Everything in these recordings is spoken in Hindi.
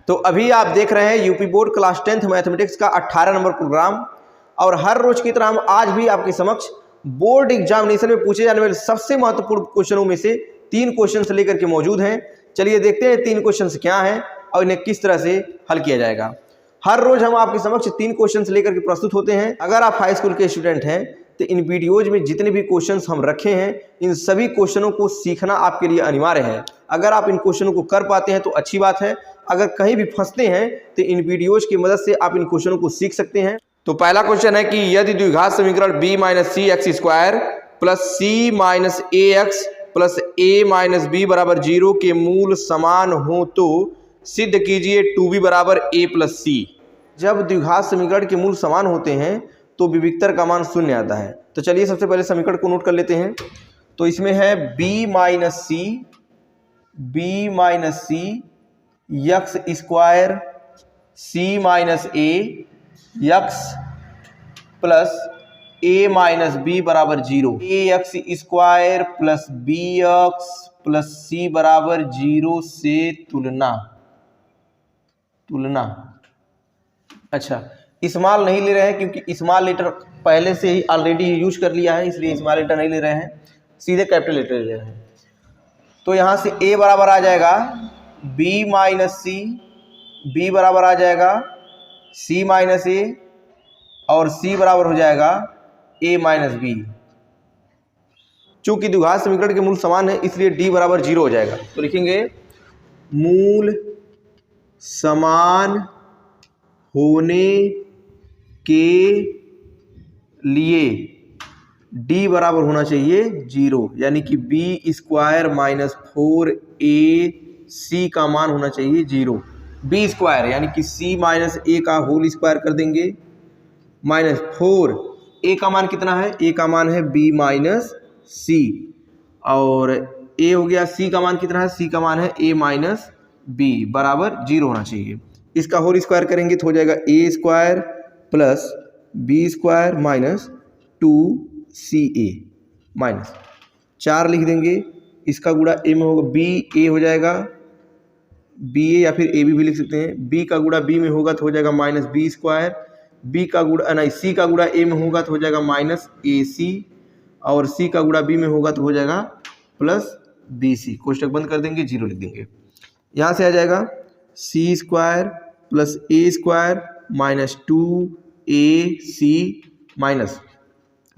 तो अभी आप देख रहे हैं UP board class 10th mathematics का 18 नंबर प्रोग्राम। और हर रोज की तरह हम आज भी आपके समक्ष बोर्ड एग्जामिनेशन में पूछे जाने वाले सबसे महत्वपूर्ण क्वेश्चनों में से 3 क्वेश्चन लेकर के मौजूद हैं। चलिए देखते हैं 3 क्वेश्चन क्या हैं और इन्हें किस तरह से हल किया जाएगा। हर रोज हम आपके समक्ष 3 क्वेश्चन लेकर के प्रस्तुत होते हैं। अगर आप हाई स्कूल के स्टूडेंट हैं तो इन वीडियोज में जितने भी क्वेश्चंस हम रखे हैं इन सभी क्वेश्चनों को सीखना आपके लिए अनिवार्य है। अगर आप इन क्वेश्चनों को कर पाते हैं तो अच्छी बात है, अगर कहीं भी फंसते हैं तो इन वीडियोज की मदद से आप इन क्वेश्चनों को सीख सकते हैं। तो पहला क्वेश्चन है कि यदि द्विघात समीकरण b - cx² plus c - ax plus a - b बराबर 0 के मूल समान हो तो सिद्ध कीजिए 2b बराबर a प्लस c। जब द्विघात समीकरण के मूल समान होते हैं तो विविक्तर का मान शून्य आता है। तो चलिए सबसे पहले समीकरण को नोट कर लेते हैं। तो इसमें है b - c x² c - a x plus a - b बराबर 0 ax² plus bx plus c बराबर 0 से तुलना। अच्छा, स्मॉल नहीं ले रहे हैं क्योंकि स्मॉल लेटर पहले से ही ऑलरेडी यूज कर लिया है, इसलिए स्मॉल लेटर नहीं ले रहे हैं, सीधे कैपिटल लेटर ले रहे हैं। तो यहाँ से a बराबर आ जाएगा b - c, b बराबर आ जाएगा c - a और c बराबर हो जाएगा a - b। चूंकि द्विघात समीकरण के मूल समान है इसलिए d बराबर 0 हो जाएगा। तो लिखेंगे मूल समान होने के लिए d बराबर होना चाहिए 0, यानी कि b² - 4ac का मान होना चाहिए 0। b² यानी कि c - a का होल स्क्वायर कर देंगे -4, a का मान कितना है, a का मान है b - c और a हो गया, c का मान कितना है, c का मान है a - b बराबर 0 होना चाहिए। इसका होल स्क्वायर करेंगे तो हो जाएगा a² plus b² minus 2ca minus 4 लिख देंगे। इसका गुणा a में होगा b a हो जाएगा ba या फिर ab भी लिख सकते हैं। b का गुणा b में होगा तो हो जाएगा -b², b का गुणा नहीं c का गुणा a में होगा तो हो जाएगा -ac और c का गुणा b में होगा तो हो जाएगा +bc। कोष्टक बंद कर देंगे, 0 लिख देंगे। यहाँ से आ जाएगा c² plus a² minus 2ac minus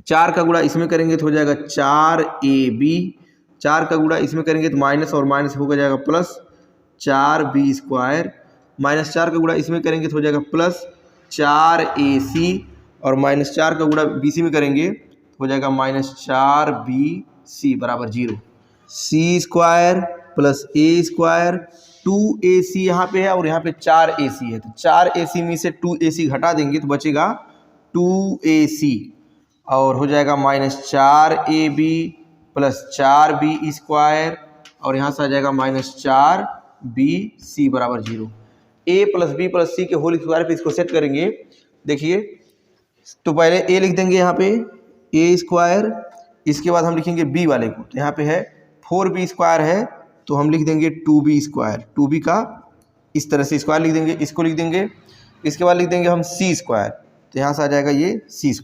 4 का गुणा इसमें करेंगे तो हो जाएगा 4ab, 4 का गुणा इसमें करेंगे तो माइनस और माइनस होगा जाएगा प्लस 4b² माइनस 4 का गुणा इसमें करेंगे तो हो जाएगा प्लस 4ac और माइनस 4 का गुणा bc में करेंगे तो हो जाएगा -4bc बराबर 0। c² प्लस a² 2ac यहाँ पे है और यहाँ पे 4ac है, तो 4ac में से 2ac घटा देंगे तो बचेगा 2ac और हो जाएगा -4ab प्लस 4b² और यहाँ से आ जाएगा -4bc बराबर 0। a plus b plus c के होल स्क्वायर पे इसको सेट करेंगे। देखिए तो पहले a लिख देंगे यहाँ पे a², इसके बाद हम लिखेंगे b वाले को, तो यहाँ पे है 4b² है तो हम लिख देंगे 2b², 2b का इस तरह से स्क्वायर लिख देंगे, इसको लिख देंगे। इसके बाद लिख देंगे हम c², तो यहाँ से आ जाएगा ये c²।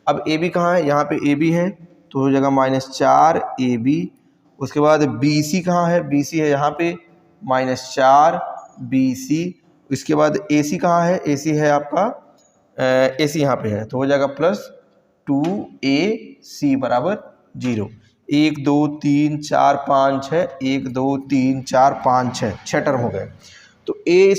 अब ab कहाँ है, यहाँ पे ab है तो हो जाएगा -4ab। उसके बाद bc कहाँ है, bc है यहाँ पे -4bc। इसके बाद ac कहाँ है, ac है आपका ac यहाँ पे है तो हो जाएगा +2ac बराबर 0। 1 2 3 4 5 6 1 2 3 4 5 6 6 टर्म हो गए। तो a²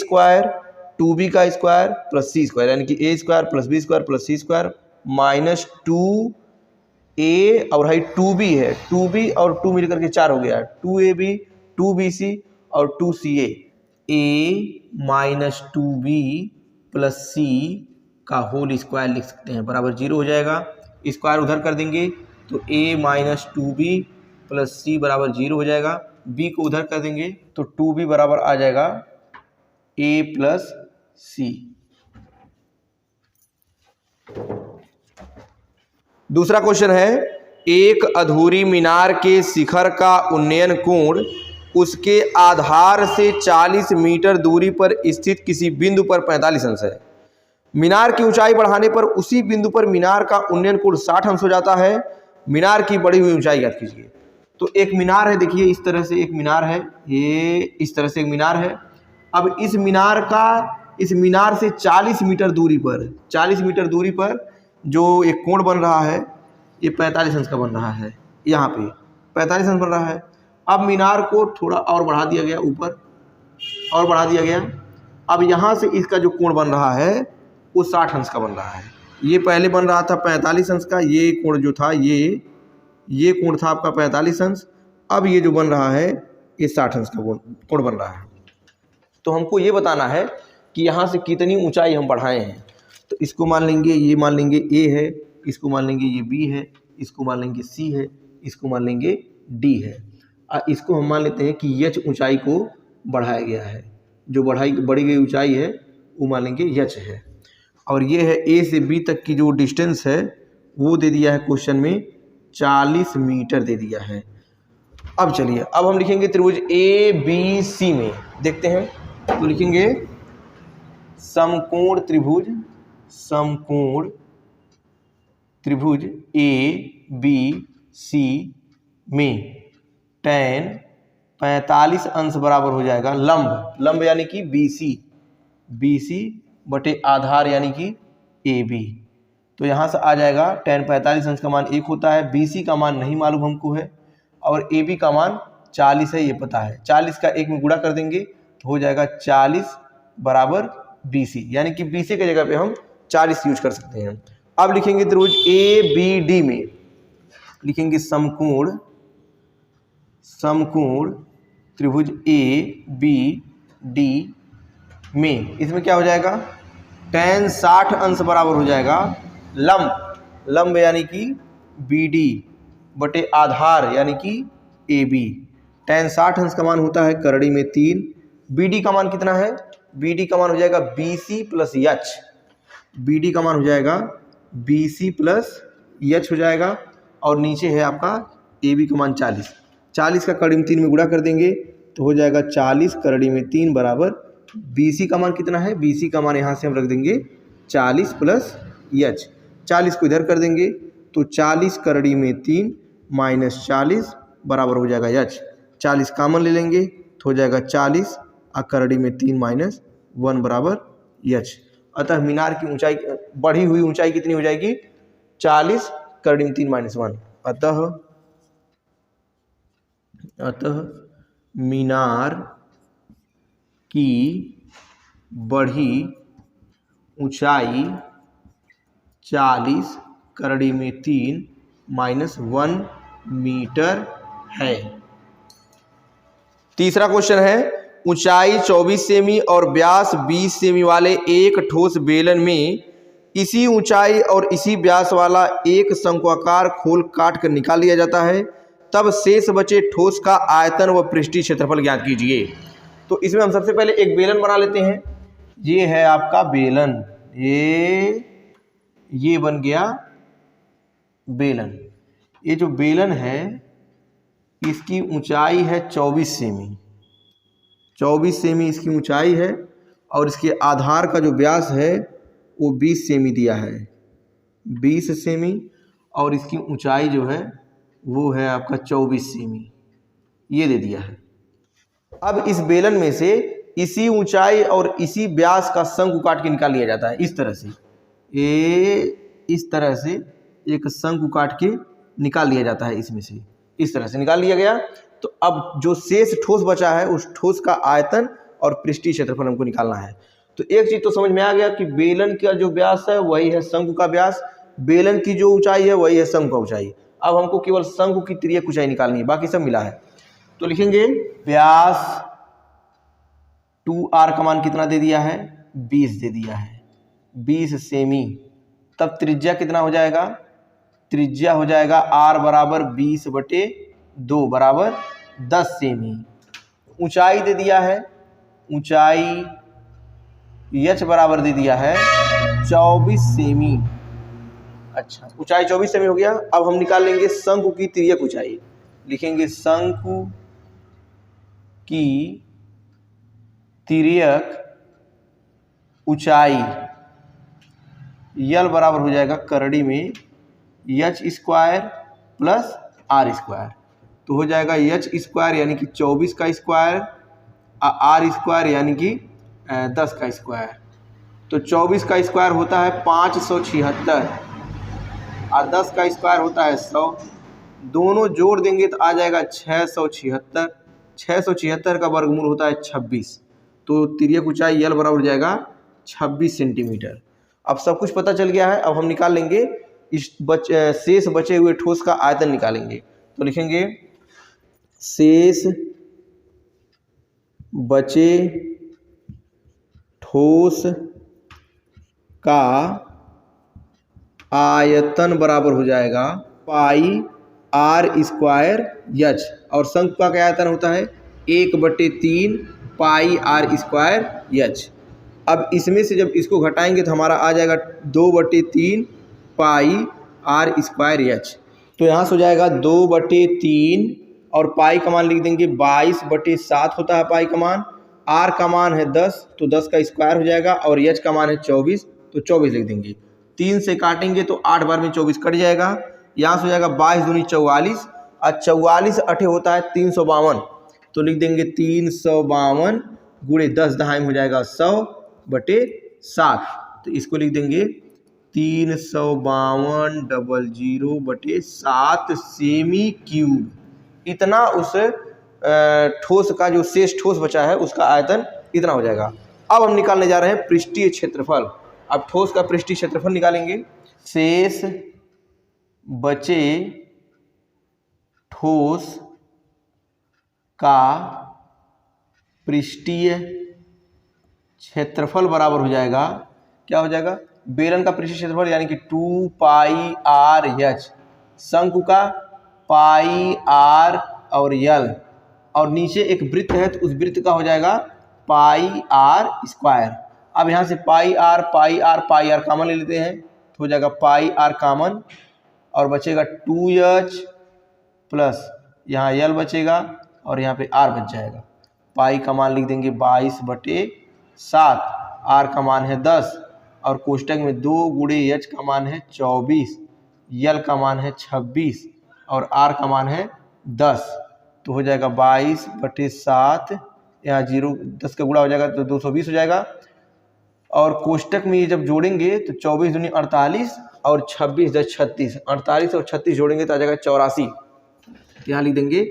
2b का स्क्वायर प्लस c² यानी कि a² plus b² plus c² minus 2a और हाई 2b है, 2b और 2 मिलकर के 4 हो गया, 2ab 2bc और 2ca। a - 2b plus c का होल स्क्वायर लिख सकते हैं बराबर 0 हो जाएगा। स्क्वायर उधर कर देंगे तो a - 2b प्लस c बराबर 0 हो जाएगा। b को उधर कर देंगे तो 2b बराबर आ जाएगा a प्लस c। दूसरा क्वेश्चन है, एक अधूरी मीनार के शिखर का उन्नयन कोण उसके आधार से 40 मीटर दूरी पर स्थित किसी बिंदु पर 45 अंश है। मीनार की ऊंचाई बढ़ाने पर उसी बिंदु पर मीनार का उन्नयन कोण 60 अंश हो जाता है। मीनार की बढ़ी हुई ऊंचाई ज्ञात कीजिए। तो एक मीनार है, देखिए इस तरह से एक मीनार है, ये इस तरह से एक मीनार है। अब इस मीनार से 40 मीटर दूरी पर जो एक कोण बन रहा है ये 45 अंश का बन रहा है। यहाँ पे 45 अंश बन रहा है। अब मीनार को थोड़ा और बढ़ा दिया गया, ऊपर और बढ़ा दिया गया। अब यहाँ से इसका जो कोण बन रहा है वो 60 अंश का बन रहा है। ये पहले बन रहा था 45 अंश का, ये कोण जो था ये कोण था आपका 45 अंश। अब ये जो बन रहा है ये 60 अंश का कोण बन रहा है। तो हमको ये बताना है कि यहाँ से कितनी ऊंचाई हम बढ़ाए हैं। तो इसको मान लेंगे, ये मान लेंगे A है, इसको मान लेंगे ये B है, इसको मान लेंगे C है, इसको मान लेंगे D है। इसको हम मान लेते हैं कि H ऊंचाई को बढ़ाया गया है। जो बढ़ी गई ऊंचाई है वो मान लेंगे H है। और ये है A से B तक की जो डिस्टेंस है वो दे दिया है क्वेश्चन में 40 मीटर दे दिया है। अब चलिए, अब हम लिखेंगे त्रिभुज ABC में, देखते हैं। तो लिखेंगे समकोण त्रिभुज ABC में tan 45 अंश बराबर हो जाएगा लंब यानी कि BC बटे आधार यानी कि AB। तो यहाँ से आ जाएगा tan 45 अंश का मान 1 होता है, BC का मान नहीं मालूम हमको है, और AB का मान 40 है, ये पता है। 40 का 1 में गुणा कर देंगे तो हो जाएगा 40 बराबर BC, यानी कि BC की जगह पे हम 40 यूज कर सकते हैं। अब लिखेंगे त्रिभुज ABD में, लिखेंगे समकोण त्रिभुज ABD में, इसमें क्या हो जाएगा tan 60 अंश बराबर हो जाएगा लंब यानी कि BD बटे आधार यानी कि AB। tan 60 अंश का मान होता है करड़ी में 3। BD का मान कितना है? BD का मान हो जाएगा BC प्लस H। BD का मान हो जाएगा BC प्लस H हो जाएगा, और नीचे है आपका AB का मान 40। 40 का करड़ी में 3 में गुणा कर देंगे तो हो जाएगा 40 करड़ी में 3 बराबर BC का मान कितना है? BC का मान यहाँ से हम रख देंगे 40 प्लस H। 40 को इधर कर देंगे तो 40 करड़ी में 3 माइनस 40 बराबर हो जाएगा H। 40 कामन ले लेंगे तो हो जाएगा 40 करड़ी में 3 माइनस 1 बराबर H। अतः मीनार की ऊंचाई, बढ़ी हुई ऊंचाई कितनी हो जाएगी? 40 करड़ी में 3 माइनस 1। अतः मीनार की बढ़ी ऊंचाई 40 करड़ी में 3 माइनस 1 मीटर है। तीसरा क्वेश्चन है, ऊंचाई 24 सेमी और व्यास 20 सेमी वाले एक ठोस बेलन में इसी ऊंचाई और इसी व्यास वाला एक शंक्वाकार खोल काट कर निकाल लिया जाता है, तब शेष बचे ठोस का आयतन व पृष्ठीय क्षेत्रफल ज्ञात कीजिए। तो इसमें हम सबसे पहले एक बेलन बना लेते हैं। ये है आपका बेलन, ये बन गया बेलन। ये जो बेलन है इसकी ऊंचाई है 24 सेमी। 24 सेमी इसकी ऊंचाई है, और इसके आधार का जो व्यास है वो 20 सेमी दिया है, 20 सेमी, और इसकी ऊंचाई जो है वो है आपका 24 सेमी, ये दे दिया है। अब इस बेलन में से इसी ऊंचाई और इसी व्यास का शंकु काट के निकाल लिया जाता है। इस तरह से इस तरह से एक शंकु काट के निकाल लिया जाता है, इसमें से इस तरह से निकाल लिया गया। तो अब जो शेष ठोस बचा है उस ठोस का आयतन और पृष्ठीय क्षेत्रफल हमको निकालना है। तो एक चीज तो समझ में आ गया कि बेलन का जो व्यास है वही है शंकु का व्यास, बेलन की जो ऊंचाई है वही है शंकु का ऊंचाई। अब हमको केवल शंकु की तिर्यक ऊंचाई निकालनी है, बाकी सब मिला है। तो लिखेंगे व्यास 2r का मान कितना दे दिया है? 20 दे दिया है, 20 सेमी। तब त्रिज्या कितना हो जाएगा? त्रिज्या हो जाएगा r बराबर 20/2 बराबर 10 सेमी। ऊंचाई दे दिया है, ऊंचाई h बराबर दे दिया है 24 सेमी। अच्छा, ऊंचाई 24 सेमी हो गया। अब हम निकाल लेंगे शंकु की तिर्यक ऊंचाई। लिखेंगे शंकु की तिर्यक ऊंचाई यल बराबर हो जाएगा करड़ी में h square plus r square. तो हो जाएगा एच स्क्वायर यानी कि 24 का स्क्वायर, आर स्क्वायर यानी कि 10 का स्क्वायर। तो 24 का स्क्वायर होता है 576 और 10 का स्क्वायर होता है 100। दोनों जोड़ देंगे तो आ जाएगा 676। 676 का वर्गमूल होता है 26। तो तिर्यक ऊंचाई यल बराबर हो जाएगा 26 सेंटीमीटर। अब सब कुछ पता चल गया है। अब हम निकाल लेंगे इस शेष बचे हुए ठोस का आयतन निकालेंगे। तो लिखेंगे शेष बचे ठोस का आयतन बराबर हो जाएगा पाई आर स्क्वायर एच, और शंकु का क्या आयतन होता है 1/3 पाई आर स्क्वायर एच। अब इसमें से जब इसको घटाएंगे तो हमारा आ जाएगा 2/3 पाई आर स्क्वायर एच। तो यहाँ से हो जाएगा 2/3 और पाई का मान लिख देंगे 22/7 होता है पाई का मान। आर का मान है 10 तो 10 का स्क्वायर हो जाएगा, और एच का मान है 24 तो 24 लिख देंगे। 3 से काटेंगे तो 8 बार में 24 कट जाएगा। यहाँ से हो जाएगा 22 दूनी 44 और 44 8 होता है 352। तो लिख देंगे 352 गुणे 10 दहाई में हो जाएगा 100/7। तो इसको लिख देंगे 352/0/7 सेमी क्यूब। इतना उस ठोस का जो शेष ठोस बचा है उसका आयतन इतना हो जाएगा। अब हम निकालने जा रहे हैं पृष्ठीय क्षेत्रफल। अब ठोस का पृष्ठीय क्षेत्रफल निकालेंगे। शेष बचे ठोस का पृष्ठीय क्षेत्रफल बराबर हो जाएगा, क्या हो जाएगा, बेलन का पृष्ठीय क्षेत्रफल यानी कि 2 पाई आर एच, शंकु का पाई आर और यल, और नीचे एक वृत्त है तो उस वृत्त का हो जाएगा पाई आर स्क्वायर। अब यहाँ से पाई आर कॉमन ले लेते हैं तो हो जाएगा पाई आर कॉमन, और बचेगा 2h प्लस यहाँ यल बचेगा और यहाँ पे आर बच जाएगा। पाई का मान लिख देंगे 22/7, आर का मान है 10 और कोष्टक में 2 गुणे एच का मान है 24, यल का मान है 26 और आर का मान है 10। तो हो जाएगा 22/7, यहाँ 10 का गुणा हो जाएगा तो 220 हो जाएगा। और कोष्टक में ये जब जोड़ेंगे तो 24 दूनी 48 और 26 10 36, 48 और 36 जोड़ेंगे तो आ जाएगा 84। यहाँ लिख देंगे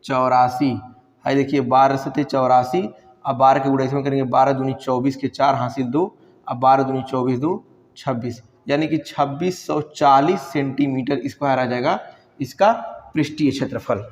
84। है देखिए 12 से 84। अब 12 के गुणा इसमें करेंगे 12 दूनी 24 के 4 हासिल 2, अब 12 दूनी 24 2 26, यानी कि 2640 सेंटीमीटर स्क्वायर आ जाएगा इसका पृष्ठीय क्षेत्रफल।